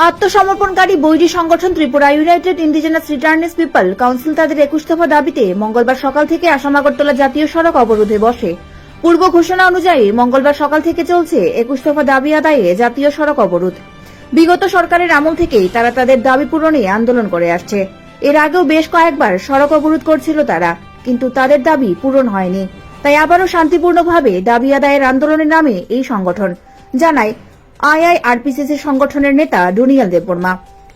আত্মসমর্পণকারী বৈরী সংগঠন Tripura united indigenous returnees people council তাদের 21 দফা দাবিতে মঙ্গলবার সকাল থেকে আসাম আগরতলা জাতীয় সড়ক অবরোধে বসে। পূর্ব ঘোষণা অনুযায়ী মঙ্গলবার সকাল থেকে চলছে 21 দফা দাবি আদায়ে জাতীয় সড়ক অবরোধ। বিগত সরকারের আমল থেকেই তারা তাদের দাবি পূরণে আন্দোলন করে আসছে। এর আগেও বেশ কয়েকবার সড়ক অবরোধ করছিল তারা, কিন্তু তাদের দাবি পূরণ হয়নি। তাই আবারও শান্তিপূর্ণভাবে দাবি আদায়ের আন্দোলনের নামে এই সংগঠন, জানায় আইআইআরপিসিসি সংগঠনের নেতা ডুনিয়াল দেববর্মা।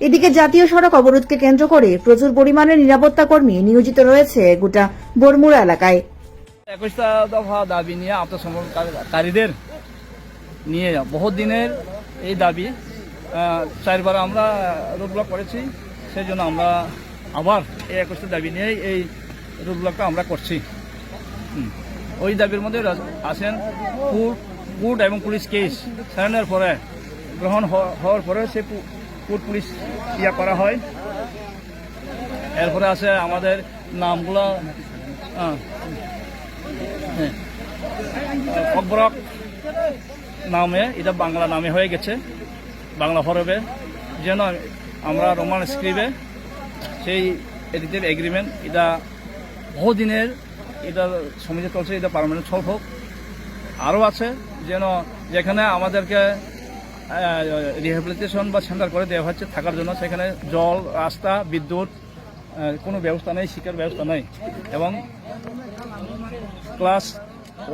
এদিকে জাতীয় সড়ক অবরোধকে কেন্দ্র করে প্রচুর পরিমাণে নিরাপত্তা কর্মী নিয়োজিত রয়েছে গোটা বরমুড়া এলাকায়। 21 দফা দাবি নিয়ে আত্মসমর্পণকারীদের নিয়ে বহু দিনের এই দাবি, 4 বার আমরা রোডব্লক করেছি। সেই জন্য আমরা আবার এই 21 দাবি নিয়ে এই রোডব্লকটা আমরা করছি। ওই দাবির মধ্যে আছেন কোর্ট এবং পুলিশ কেস সারেন্ডার পরে গ্রহণ হওয়ার পরে সে কোর্ট পুলিশ করা হয়। এরপরে আছে আমাদের নামগুলো অকবরক নামে, এটা বাংলা নামে হয়ে গেছে, বাংলা হরবে যেন আমরা রোমান স্ক্রিপ্টে সেই এডিটিভ এগ্রিমেন্ট, এটা বহুদিনের এটা সমিতি চলছে, এটা পার্মানেন্ট সলভ হোক। আরও আছে যেন যেখানে আমাদেরকে রিহ্যাবিলিটেশন বা সেন্টার করে দেওয়া হচ্ছে থাকার জন্য, সেখানে জল, রাস্তা, বিদ্যুৎ কোনো ব্যবস্থা নেই, শিক্ষার ব্যবস্থা নেই। এবং ক্লাস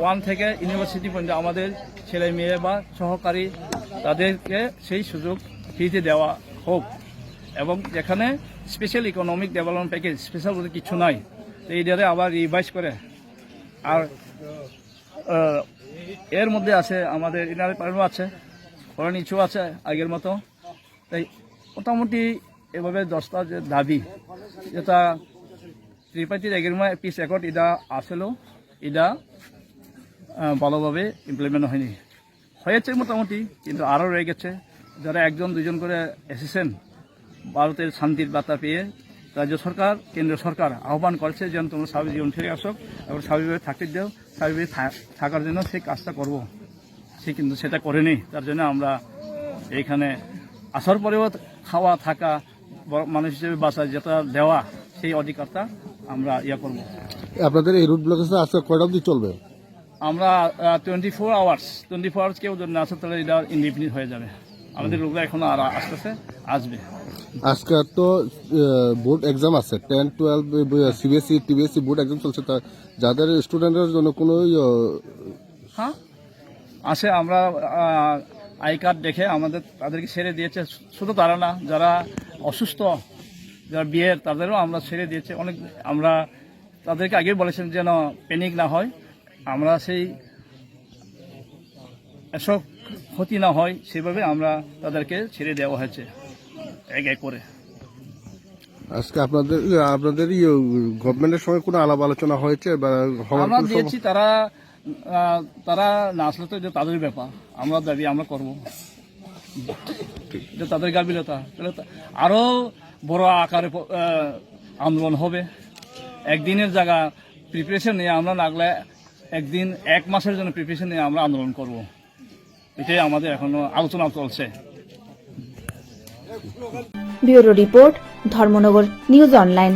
1 থেকে ইউনিভার্সিটি পর্যন্ত আমাদের ছেলে মেয়ে বা সহকারী তাদেরকে সেই সুযোগ ফ্রিতে দেওয়া হোক। এবং যেখানে special economic development package special বলতে কিছু নাই, এই দ্বারা আবার রিভাইজ করে। আর এর মধ্যে আছে আমাদের ইনার পারও আছে, ফরেন ইস্যু আছে আগের মতো। তাই মোটামুটি এভাবে 10টা যে দাবি, যেটা ত্রিপার্টির এগ্রিমেন্ট পিস অ্যাকর্ড এটা আসলেও এটা ভালোভাবে ইমপ্লিমেন্ট হয়নি, হয়েছে মোটামুটি, কিন্তু আরও রয়ে গেছে। যারা 1-2 করে এসেছেন, ভারতের শান্তির বার্তা পেয়ে রাজ্য সরকার, কেন্দ্র সরকার আহ্বান করেছে যেন তোমরা স্বাভাবিক জীবন ফিরে আসো এবং স্বাভাবিকভাবে থাকতে দাও, স্বাভাবিকভাবে থাকার জন্য সেই কাজটা করব। সে কিন্তু সেটা করেনি। তার জন্য আমরা এইখানে আসার পরেও খাওয়া, থাকা, মানুষ হিসেবে বাঁচা যেটা দেওয়া, সেই অধিকারটা আমরা করব। আপনাদের এই রুট ব্লকেজ আজকে কয়টা অবধি চলবে? আমরা 24 আওয়ার্স কেউ যদি না আসে তাহলে এটা ইনডিফিনিট হয়ে যাবে। আমাদের লোকরা এখনো আর আসবে। আজকে তো বোর্ড এক্সাম আছে, 10, 12 সিবিএসই টিবিএসই বোর্ড এক্সাম চলছে। যাদের স্টুডেন্টের জন্য কোনো আছে, আমরা আই কার্ড দেখে তাদেরকে ছেড়ে দিয়েছে। শুধু তারা না, যারা অসুস্থ, যারা বিয়ের, তাদেরও আমরা ছেড়ে দিয়েছে। অনেক আমরা তাদেরকে আগে বলেছেন যেন প্যানিক না হয়, আমরা সেই এসব ক্ষতি না হয় সেভাবে আমরা তাদেরকে ছেড়ে দেওয়া হয়েছে এক এক করে। আজকে আপনাদের গভর্নমেন্টের সঙ্গে কোনো আলাপ আলোচনা হয়েছে? আমরা দিয়েছি, তারা না আসলে তো তাদের ব্যাপার, আমরা দাবি আমরা করবো, তাদের গাফিলতা। আরো বড় আকারে আন্দোলন হবে। একদিনের জায়গা প্রিপারেশন নিয়ে আমরা লাগলে 1 মাসের জন্য প্রিপারেশন নিয়ে আমরা আন্দোলন করব। এটাই আমাদের এখনো আলোচনা চলছে। Bureau report, Dharmanagar news online.